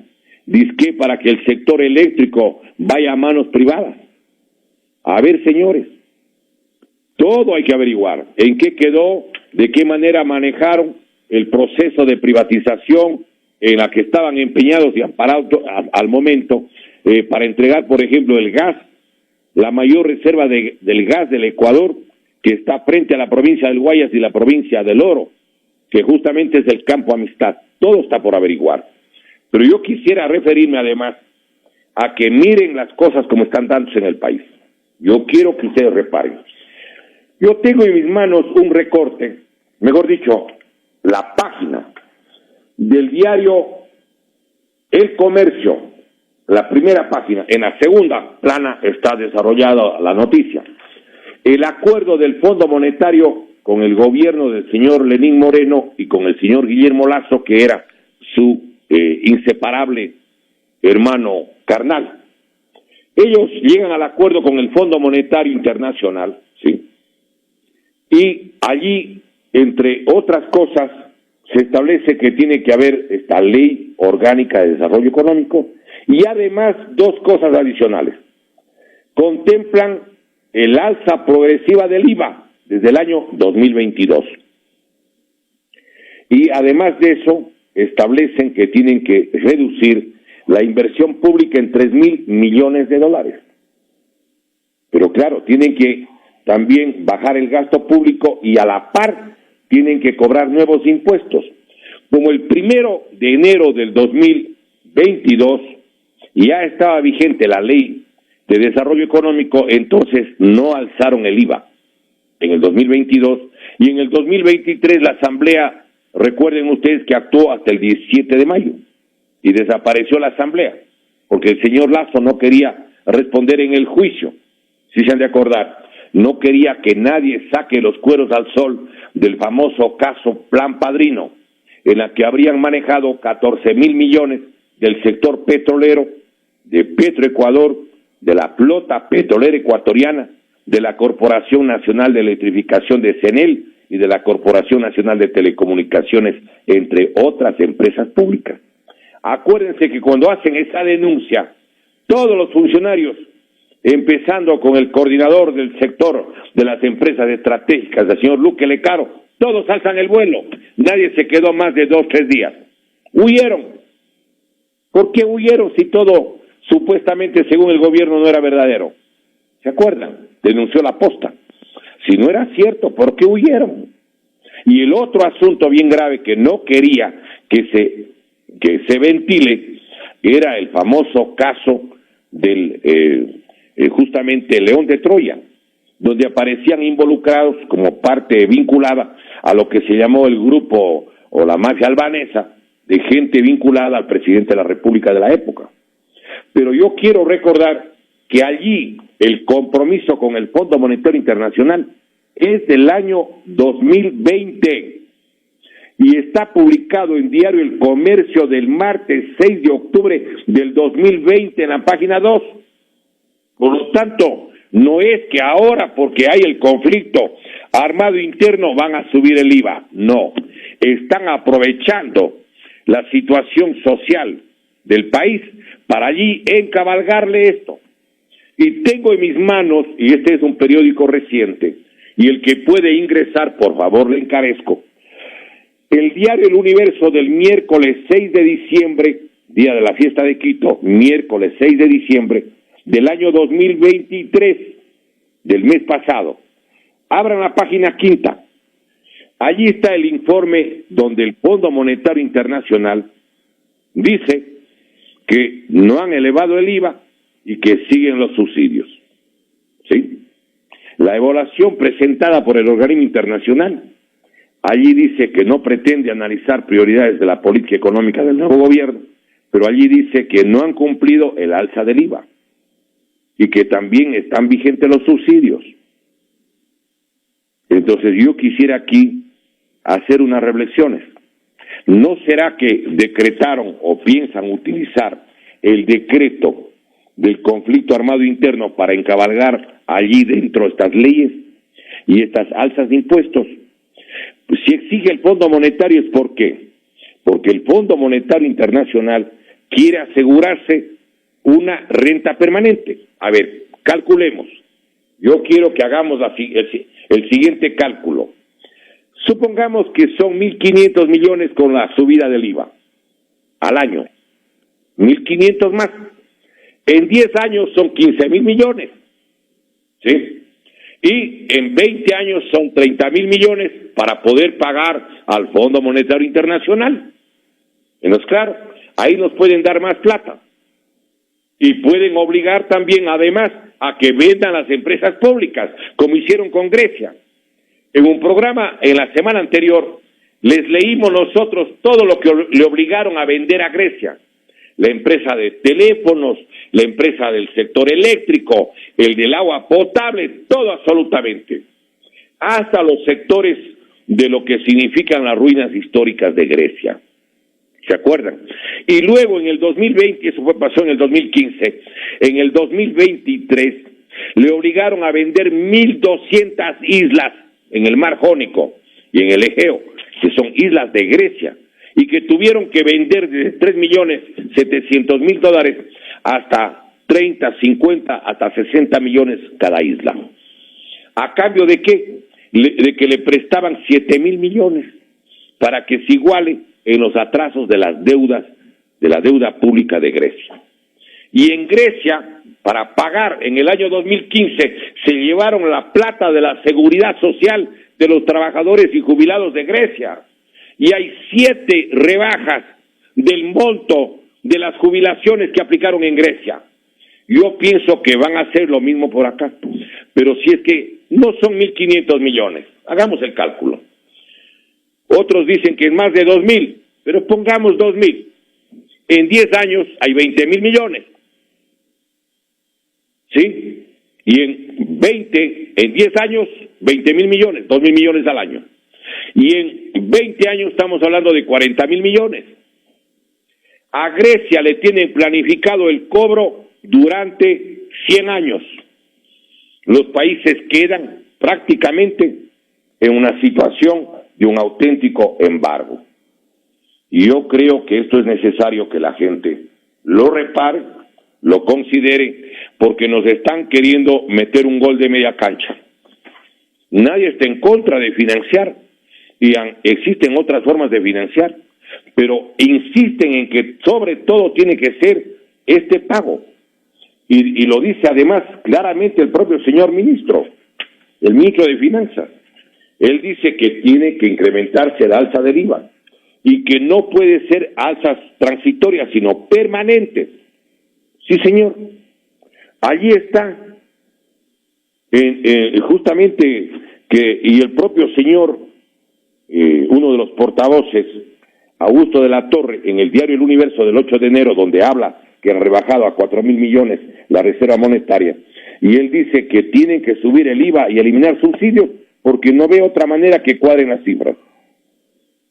dizque para que el sector eléctrico vaya a manos privadas. A ver, señores, todo hay que averiguar. ¿En qué quedó? ¿De qué manera manejaron el proceso de privatización en la que estaban empeñados y amparados al momento para entregar, por ejemplo, el gas, la mayor reserva del gas del Ecuador, que está frente a la provincia del Guayas y la provincia del Oro, que justamente es el Campo Amistad? Todo está por averiguar. Pero yo quisiera referirme además a que miren las cosas como están dándose en el país. Yo quiero que ustedes reparen. Yo tengo en mis manos un recorte, mejor dicho, la página del diario El Comercio, la primera página. En la segunda plana está desarrollada la noticia. El acuerdo del Fondo Monetario con el gobierno del señor Lenín Moreno y con el señor Guillermo Lasso, que era su inseparable hermano carnal. Ellos llegan al acuerdo con el Fondo Monetario Internacional, ¿sí? Y allí, entre otras cosas, se establece que tiene que haber esta ley orgánica de desarrollo económico y además dos cosas adicionales. Contemplan el alza progresiva del IVA desde el año 2022. Y además de eso, establecen que tienen que reducir la inversión pública en $3,000 millones. Pero claro, tienen que también bajar el gasto público y a la par tienen que cobrar nuevos impuestos. Como el 1 de enero del 2022 ya estaba vigente la ley de desarrollo económico, entonces no alzaron el IVA en el 2022 y en el 2023 la Asamblea, recuerden ustedes que actuó hasta el 17 de mayo y desapareció la Asamblea porque el señor Lasso no quería responder en el juicio, si se han de acordar. No quería que nadie saque los cueros al sol del famoso caso Plan Padrino, en la que habrían manejado 14,000 millones del sector petrolero, de Petroecuador, de la flota petrolera ecuatoriana, de la Corporación Nacional de Electrificación de CENEL y de la Corporación Nacional de Telecomunicaciones, entre otras empresas públicas. Acuérdense que cuando hacen esa denuncia, todos los funcionarios, empezando con el coordinador del sector de las empresas estratégicas, el señor Luque Lecaro, todos alzan el vuelo. Nadie se quedó más de 2 o 3 días. Huyeron. ¿Por qué huyeron si todo supuestamente según el gobierno no era verdadero? ¿Se acuerdan? Denunció la Posta. Si no era cierto, ¿por qué huyeron? Y el otro asunto bien grave que no quería que se ventile era el famoso caso del justamente León de Troya, donde aparecían involucrados como parte vinculada a lo que se llamó el grupo o la mafia albanesa, de gente vinculada al presidente de la República de la época. Pero yo quiero recordar que allí el compromiso con el Fondo Monetario Internacional es del año 2020 y está publicado en Diario El Comercio del martes 6 de octubre del 2020 en la página 2. Por lo tanto, no es que ahora, porque hay el conflicto armado interno, van a subir el IVA. No, están aprovechando la situación social del país para allí encabalgarle esto. Y tengo en mis manos, y este es un periódico reciente, y el que puede ingresar, por favor, le encarezco, el diario El Universo del miércoles 6 de diciembre, día de la fiesta de Quito, miércoles 6 de diciembre, del año 2023, del mes pasado. Abran la página 5. Allí está el informe donde el Fondo Monetario Internacional dice que no han elevado el IVA y que siguen los subsidios. ¿Sí? La evaluación presentada por el organismo internacional, allí dice que no pretende analizar prioridades de la política económica del nuevo gobierno, pero allí dice que no han cumplido el alza del IVA y que también están vigentes los subsidios. Entonces yo quisiera aquí hacer unas reflexiones. ¿No será que decretaron o piensan utilizar el decreto del conflicto armado interno para encabalgar allí dentro estas leyes y estas alzas de impuestos? Pues si exige el Fondo Monetario es ¿por qué? Porque el Fondo Monetario Internacional quiere asegurarse una renta permanente. A ver, calculemos. Yo quiero que hagamos el siguiente cálculo. Supongamos que son 1.500 millones con la subida del IVA al año. 1.500 más. En 10 años son 15.000 millones. ¿Sí? Y en 20 años son 30.000 millones para poder pagar al Fondo Monetario Internacional. Entonces, claro, ahí nos pueden dar más plata. Y pueden obligar también, además, a que vendan las empresas públicas, como hicieron con Grecia. En un programa, en la semana anterior, les leímos nosotros todo lo que le obligaron a vender a Grecia. La empresa de teléfonos, la empresa del sector eléctrico, el del agua potable, todo absolutamente. Hasta los sectores de lo que significan las ruinas históricas de Grecia. ¿Se acuerdan? Y luego en el 2020, eso pasó en el 2015, en el 2023 le obligaron a vender 1.200 islas en el Mar Jónico y en el Egeo, que son islas de Grecia, y que tuvieron que vender de $3.700.000 hasta 30, 50, hasta 60 millones cada isla. ¿A cambio de qué? De que le prestaban 7.000 millones para que se iguale en los atrasos de las deudas, de la deuda pública de Grecia. Y en Grecia, para pagar en el año 2015, se llevaron la plata de la seguridad social de los trabajadores y jubilados de Grecia. Y hay 7 rebajas del monto de las jubilaciones que aplicaron en Grecia. Yo pienso que van a hacer lo mismo por acá. Pero si es que no son 1.500 millones, hagamos el cálculo. Otros dicen que es más de 2.000, pero pongamos 2.000. En 10 años hay 20.000 millones. ¿Sí? Y en 10 años, 20.000 millones, 2.000 millones al año. Y en 20 años estamos hablando de 40.000 millones. A Grecia le tienen planificado el cobro durante 100 años. Los países quedan prácticamente en una situación de un auténtico embargo. Y yo creo que esto es necesario que la gente lo repare, lo considere, porque nos están queriendo meter un gol de media cancha. Nadie está en contra de financiar, y existen otras formas de financiar, pero insisten en que sobre todo tiene que ser este pago. Y lo dice además claramente el propio señor ministro, el ministro de Finanzas. Él dice que tiene que incrementarse la alza del IVA y que no puede ser alzas transitorias, sino permanentes. Sí, señor. Allí está justamente y el propio señor, uno de los portavoces, Augusto de la Torre, en el diario El Universo del 8 de enero, donde habla que han rebajado a 4.000 millones la reserva monetaria, y él dice que tienen que subir el IVA y eliminar subsidios porque no ve otra manera que cuadren las cifras.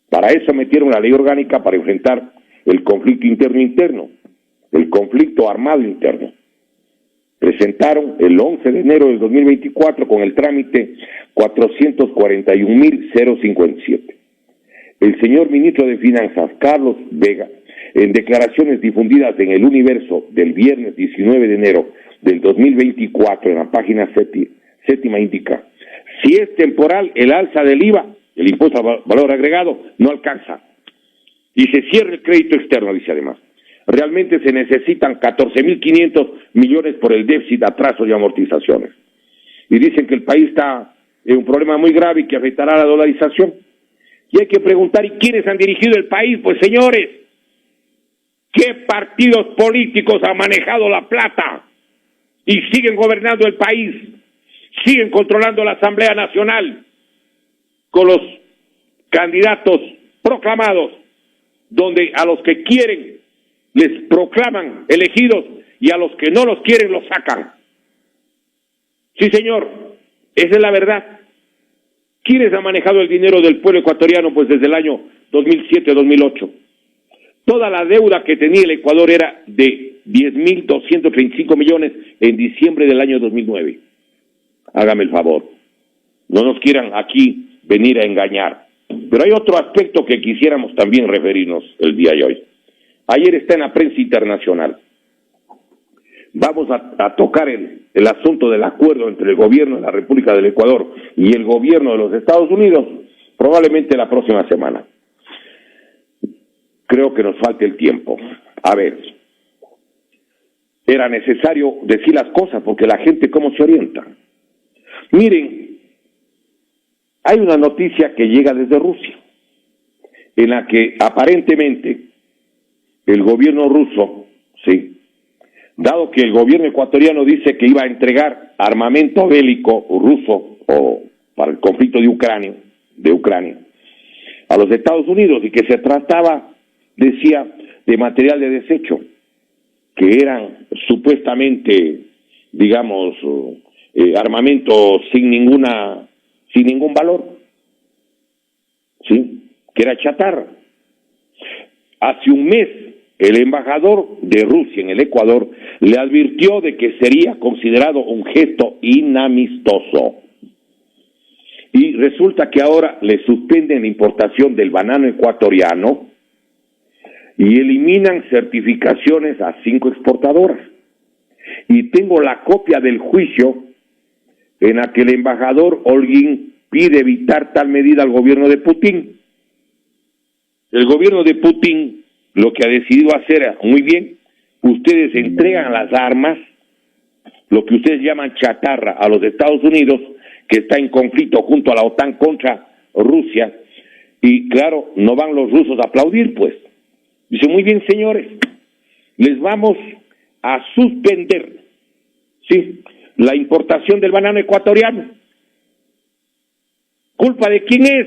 Para eso metieron la ley orgánica para enfrentar el conflicto interno, el conflicto armado interno. Presentaron el 11 de enero del 2024 con el trámite 441.057. El señor ministro de Finanzas, Carlos Vega, en declaraciones difundidas en El Universo del viernes 19 de enero del 2024, en la página séptima indica: si es temporal, el alza del IVA, el impuesto al valor agregado, no alcanza. Y se cierra el crédito externo, dice además. Realmente se necesitan 14.500 millones por el déficit, atrasos y amortizaciones. Y dicen que el país está en un problema muy grave y que afectará a la dolarización. Y hay que preguntar, ¿y quiénes han dirigido el país? Pues señores, ¿Qué partidos políticos han manejado la plata y siguen gobernando el país? Siguen controlando la Asamblea Nacional con los candidatos proclamados, donde a los que quieren les proclaman elegidos y a los que no los quieren los sacan. Sí, señor, esa es la verdad. ¿Quiénes han manejado el dinero del pueblo ecuatoriano? Pues desde el año 2007-2008. Toda la deuda que tenía el Ecuador era de 10.235 millones en diciembre del año 2009. Hágame el favor. No nos quieran aquí venir a engañar. Pero hay otro aspecto que quisiéramos también referirnos el día de hoy. Ayer está en la prensa internacional. Vamos a tocar el asunto del acuerdo entre el gobierno de la República del Ecuador y el gobierno de los Estados Unidos, probablemente la próxima semana. Creo que nos falta el tiempo. A ver, era necesario decir las cosas porque la gente cómo se orienta. Miren, hay una noticia que llega desde Rusia, en la que aparentemente el gobierno ruso, sí, dado que el gobierno ecuatoriano dice que iba a entregar armamento bélico ruso o para el conflicto de Ucrania, a los Estados Unidos, y que se trataba, decía, de material de desecho, que eran supuestamente, digamos, armamento sin ningún valor, ¿sí? Que era chatarra. Hace un mes, el embajador de Rusia en el Ecuador le advirtió de que sería considerado un gesto inamistoso. Y resulta que ahora le suspenden la importación del banano ecuatoriano y eliminan certificaciones a 5 exportadoras. Y tengo la copia del juicio en la que el embajador Holguín pide evitar tal medida al gobierno de Putin. El gobierno de Putin lo que ha decidido hacer es, muy bien, ustedes entregan las armas, lo que ustedes llaman chatarra, a los Estados Unidos, que está en conflicto junto a la OTAN contra Rusia, y claro, no van los rusos a aplaudir, pues. Dice, muy bien, señores, les vamos a suspender, ¿sí?, la importación del banano ecuatoriano. ¿Culpa de quién es?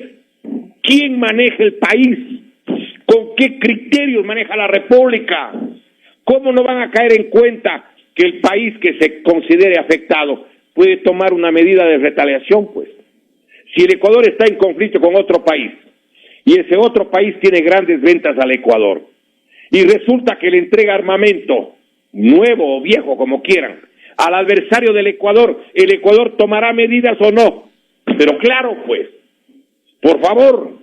¿Quién maneja el país? ¿Con qué criterios maneja la República? ¿Cómo no van a caer en cuenta que el país que se considere afectado puede tomar una medida de retaliación, pues? Si el Ecuador está en conflicto con otro país y ese otro país tiene grandes ventas al Ecuador y resulta que le entrega armamento, nuevo o viejo, como quieran, al adversario del Ecuador, ¿el Ecuador tomará medidas o no? Pero claro, pues, por favor,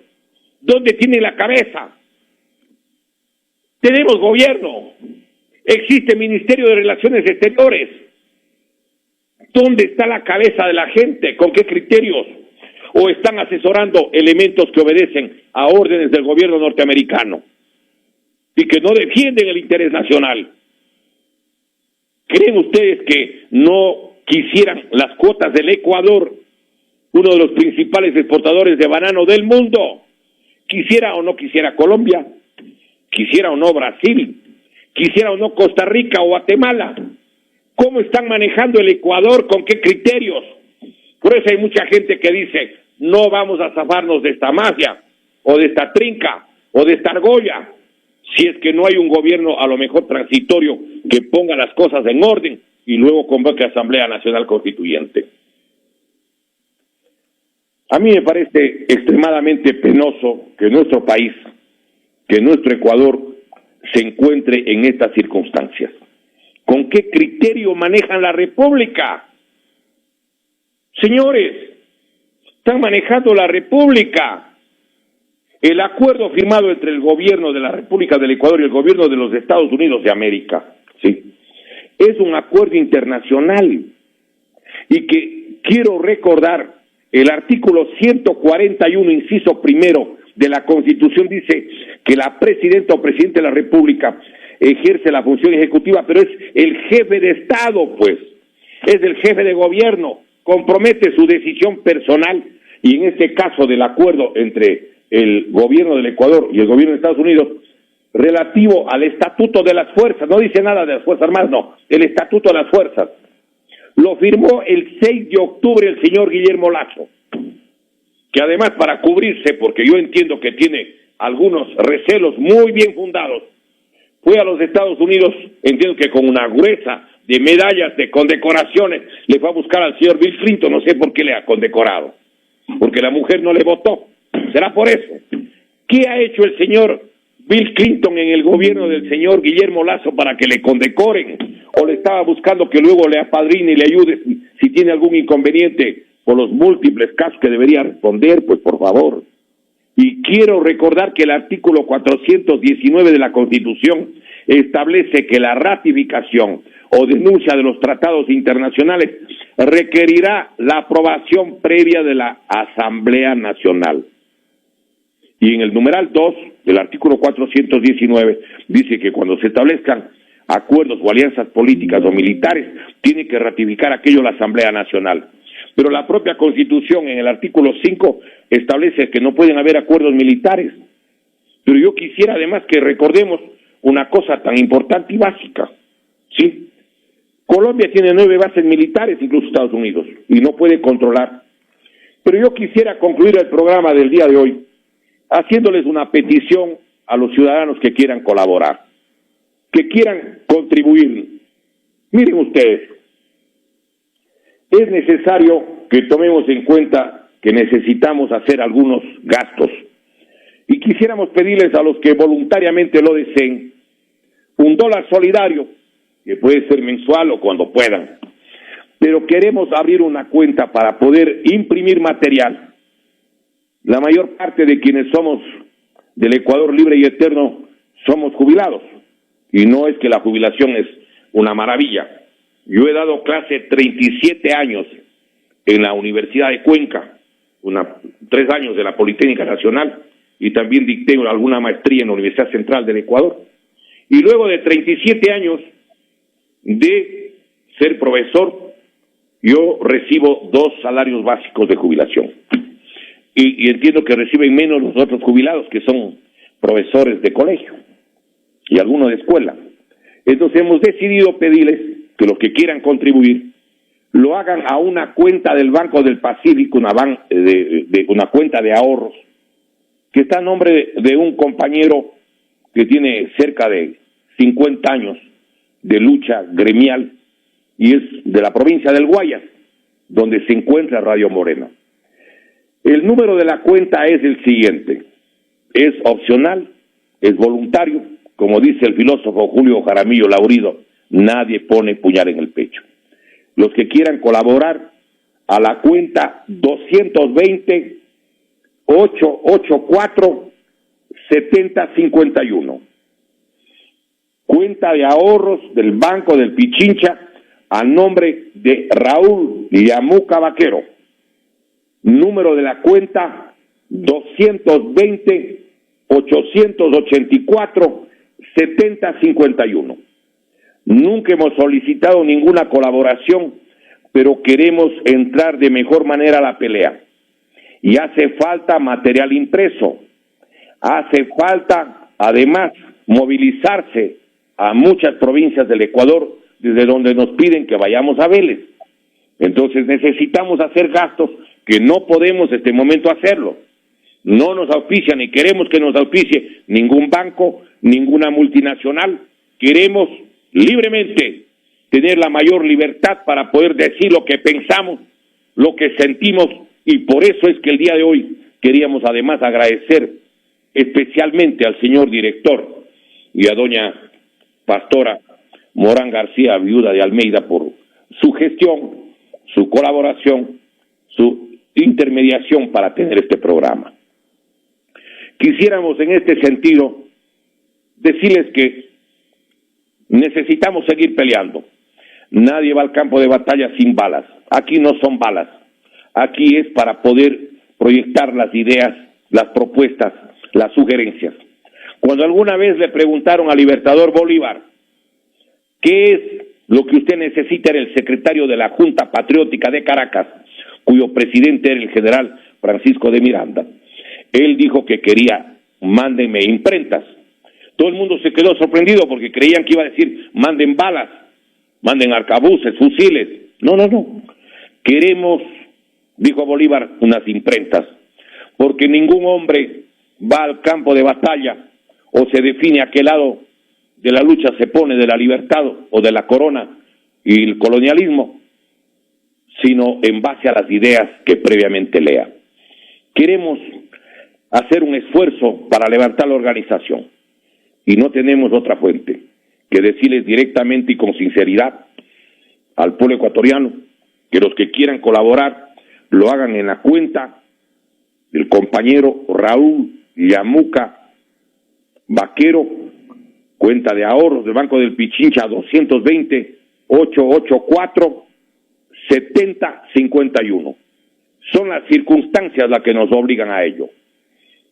¿dónde tiene la cabeza? Tenemos gobierno, existe Ministerio de Relaciones Exteriores. ¿Dónde está la cabeza de la gente? ¿Con qué criterios? ¿O están asesorando elementos que obedecen a órdenes del gobierno norteamericano y que no defienden el interés nacional? ¿Creen ustedes que no quisieran las cuotas del Ecuador, uno de los principales exportadores de banano del mundo? ¿Quisiera o no quisiera Colombia? ¿Quisiera o no Brasil? ¿Quisiera o no Costa Rica o Guatemala? ¿Cómo están manejando el Ecuador? ¿Con qué criterios? Por eso hay mucha gente que dice, no vamos a zafarnos de esta mafia, o de esta trinca, o de esta argolla, si es que no hay un gobierno a lo mejor transitorio que ponga las cosas en orden y luego convoque a Asamblea Nacional Constituyente. A mí me parece extremadamente penoso que nuestro país, que nuestro Ecuador se encuentre en estas circunstancias. ¿Con qué criterio manejan la República? Señores, están manejando la República. El acuerdo firmado entre el gobierno de la República del Ecuador y el gobierno de los Estados Unidos de América, ¿sí?, es un acuerdo internacional y que quiero recordar, el artículo 141, inciso primero de la Constitución dice que la presidenta o presidente de la República ejerce la función ejecutiva, pero es el jefe de Estado, pues, es el jefe de gobierno, compromete su decisión personal, y en este caso del acuerdo entre el gobierno del Ecuador y el gobierno de Estados Unidos, relativo al Estatuto de las Fuerzas, no dice nada de las Fuerzas Armadas, no, el Estatuto de las Fuerzas, lo firmó el 6 de octubre el señor Guillermo Lasso, que además para cubrirse, porque yo entiendo que tiene algunos recelos muy bien fundados, fue a los Estados Unidos, entiendo que con una gruesa de medallas, de condecoraciones, le fue a buscar al señor Bill Clinton, no sé por qué le ha condecorado, porque la mujer no le votó, será por eso. ¿Qué ha hecho el señor Bill Clinton en el gobierno del señor Guillermo Lasso para que le condecoren? ¿O le estaba buscando que luego le apadrine y le ayude si tiene algún inconveniente por los múltiples casos que debería responder? Pues por favor. Y quiero recordar que el artículo 419 de la Constitución establece que la ratificación o denuncia de los tratados internacionales requerirá la aprobación previa de la Asamblea Nacional. Y en el numeral 2 del artículo 419 dice que cuando se establezcan acuerdos o alianzas políticas o militares, tiene que ratificar aquello la Asamblea Nacional. Pero la propia Constitución en el artículo 5 establece que no pueden haber acuerdos militares. Pero yo quisiera además que recordemos una cosa tan importante y básica, ¿sí? Colombia tiene 9 bases militares, incluso Estados Unidos, y no puede controlar. Pero yo quisiera concluir el programa del día de hoy haciéndoles una petición a los ciudadanos que quieran colaborar, que quieran contribuir. Miren ustedes, es necesario que tomemos en cuenta que necesitamos hacer algunos gastos y quisiéramos pedirles a los que voluntariamente lo deseen $1 solidario, que puede ser mensual o cuando puedan, pero queremos abrir una cuenta para poder imprimir material. La mayor parte de quienes somos del Ecuador libre y eterno somos jubilados, y no es que la jubilación es una maravilla. Yo he dado clase 37 años en la Universidad de Cuenca, 3 años de la Politécnica Nacional, y también dicté alguna maestría en la Universidad Central del Ecuador. Y luego de 37 años de ser profesor, yo recibo 2 salarios básicos de jubilación. Y entiendo que reciben menos los otros jubilados, que son profesores de colegio y algunos de escuela. Entonces hemos decidido pedirles que los que quieran contribuir lo hagan a una cuenta del Banco del Pacífico, una cuenta de ahorros, que está a nombre de un compañero que tiene cerca de 50 años de lucha gremial y es de la provincia del Guayas, donde se encuentra Radio Moreno. El número de la cuenta es el siguiente, es opcional, es voluntario, como dice el filósofo Julio Jaramillo Laurido, nadie pone puñal en el pecho. Los que quieran colaborar a la cuenta 220-884-7051, cuenta de ahorros del Banco del Pichincha a nombre de Raúl Yamuca Vaquero. Número de la cuenta 220-884-7051. Nunca hemos solicitado ninguna colaboración, pero queremos entrar de mejor manera a la pelea. Y hace falta material impreso. Hace falta, además, movilizarse a muchas provincias del Ecuador, desde donde nos piden que vayamos a Vélez. Entonces necesitamos hacer gastos que no podemos en este momento hacerlo. No nos auspicia ni queremos que nos auspicie ningún banco, ninguna multinacional. Queremos libremente tener la mayor libertad para poder decir lo que pensamos, lo que sentimos, y por eso es que el día de hoy queríamos además agradecer especialmente al señor director y a doña Pastora Morán García, viuda de Almeida, por su gestión, su colaboración, su intermediación para tener este programa. Quisiéramos en este sentido decirles que necesitamos seguir peleando. Nadie va al campo de batalla sin balas. Aquí no son balas. Aquí es para poder proyectar las ideas, las propuestas, las sugerencias. Cuando alguna vez le preguntaron al Libertador Bolívar qué es lo que usted necesita, era el secretario de la Junta Patriótica de Caracas, cuyo presidente era el general Francisco de Miranda. Él dijo que quería, mándenme imprentas. Todo el mundo se quedó sorprendido porque creían que iba a decir, manden balas, manden arcabuces, fusiles. No. Queremos, dijo Bolívar, unas imprentas, porque ningún hombre va al campo de batalla o se define a qué lado de la lucha se pone, de la libertad o de la corona y el colonialismo, sino en base a las ideas que previamente lea. Queremos hacer un esfuerzo para levantar la organización y no tenemos otra fuente que decirles directamente y con sinceridad al pueblo ecuatoriano que los que quieran colaborar lo hagan en la cuenta del compañero Raúl Yamuca Vaquero, cuenta de ahorros del Banco del Pichincha 220-884-7051. Son las circunstancias las que nos obligan a ello.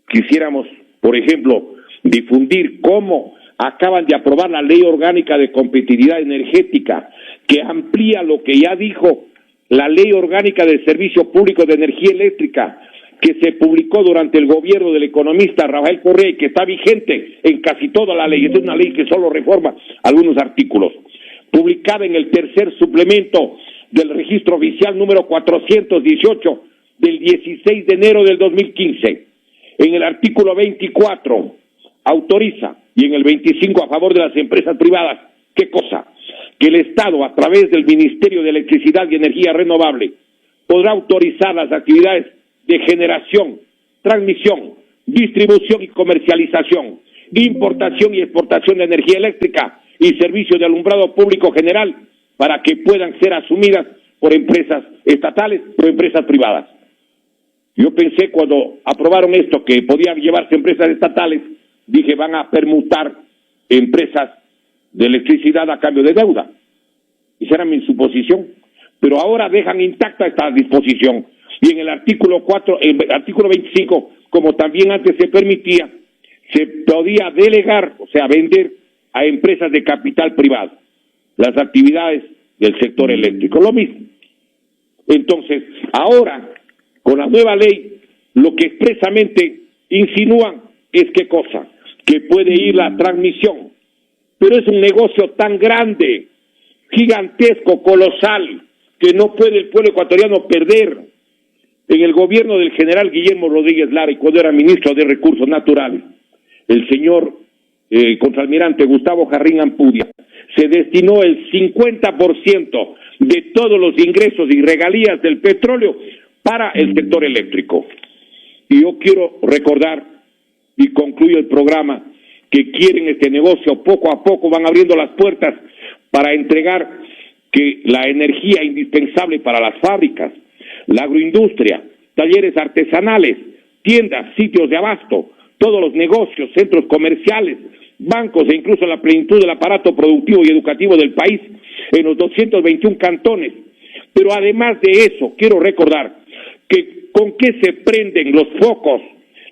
Quisiéramos, por ejemplo, difundir cómo acaban de aprobar la Ley Orgánica de Competitividad Energética, que amplía lo que ya dijo la Ley Orgánica del Servicio Público de Energía Eléctrica, que se publicó durante el gobierno del economista Rafael Correa y que está vigente en casi toda la ley. Es una ley que solo reforma algunos artículos. Publicada en el tercer suplemento del registro oficial número 418 del 16 de enero del 2015. En el artículo 24 autoriza, y en el 25 a favor de las empresas privadas, ¿qué cosa? Que el Estado, a través del Ministerio de Electricidad y Energía Renovable, podrá autorizar las actividades de generación, transmisión, distribución y comercialización, importación y exportación de energía eléctrica y servicios de alumbrado público general para que puedan ser asumidas por empresas estatales o empresas privadas. Yo pensé cuando aprobaron esto que podían llevarse empresas estatales, dije van a permutar empresas de electricidad a cambio de deuda. Esa era mi suposición. Pero ahora dejan intacta esta disposición. Y en el artículo 4, en el artículo 25, como también antes se permitía, se podía delegar, o sea, vender a empresas de capital privado las actividades del sector eléctrico, lo mismo. Entonces, ahora, con la nueva ley, lo que expresamente insinúan es ¿qué cosa? Que puede ir la transmisión, pero es un negocio tan grande, gigantesco, colosal, que no puede el pueblo ecuatoriano perder. En el gobierno del general Guillermo Rodríguez Lara, y cuando era ministro de Recursos Naturales, el señor contraalmirante Gustavo Jarrín Ampudia, se destinó el 50% de todos los ingresos y regalías del petróleo para el sector eléctrico. Y yo quiero recordar, y concluyo el programa, que quieren este negocio, poco a poco van abriendo las puertas para entregar que la energía indispensable para las fábricas, la agroindustria, talleres artesanales, tiendas, sitios de abasto, todos los negocios, centros comerciales, bancos e incluso la plenitud del aparato productivo y educativo del país en los 221 cantones. Pero además de eso, quiero recordar que con qué se prenden los focos,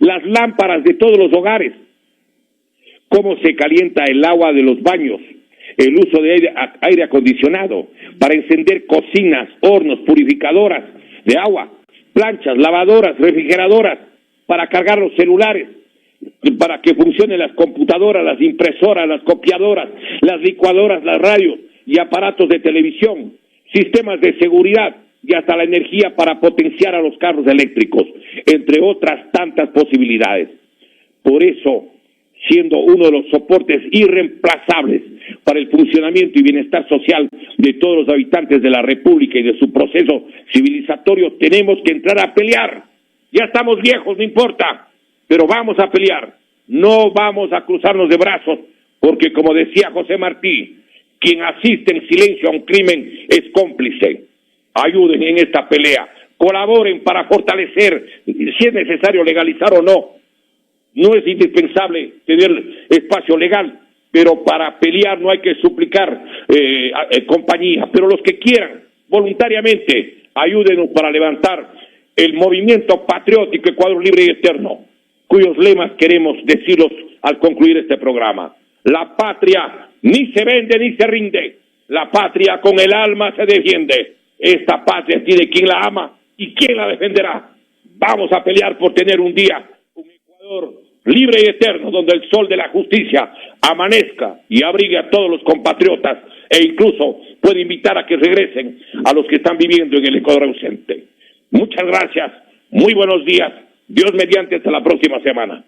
las lámparas de todos los hogares, cómo se calienta el agua de los baños, el uso de aire acondicionado para encender cocinas, hornos, purificadoras de agua, planchas, lavadoras, refrigeradoras, para cargar los celulares, para que funcionen las computadoras, las impresoras, las copiadoras, las licuadoras, las radios y aparatos de televisión, sistemas de seguridad y hasta la energía para potenciar a los carros eléctricos, entre otras tantas posibilidades. Por eso, siendo uno de los soportes irreemplazables para el funcionamiento y bienestar social de todos los habitantes de la República y de su proceso civilizatorio, tenemos que entrar a pelear. Ya estamos viejos, no importa, pero vamos a pelear. No vamos a cruzarnos de brazos, porque como decía José Martí, quien asiste en silencio a un crimen es cómplice. Ayuden en esta pelea, colaboren para fortalecer, si es necesario legalizar o no. No es indispensable tener espacio legal, pero para pelear no hay que suplicar compañía. Pero los que quieran, voluntariamente, ayúdenos para levantar el movimiento patriótico Ecuador Libre y Eterno, cuyos lemas queremos decirlos al concluir este programa. La patria ni se vende ni se rinde. La patria con el alma se defiende. Esta patria tiene quien la ama y quien la defenderá. Vamos a pelear por tener un día un Ecuador libre y eterno, donde el sol de la justicia amanezca y abrigue a todos los compatriotas e incluso puede invitar a que regresen a los que están viviendo en el Ecuador ausente. Muchas gracias, muy buenos días, Dios mediante, hasta la próxima semana.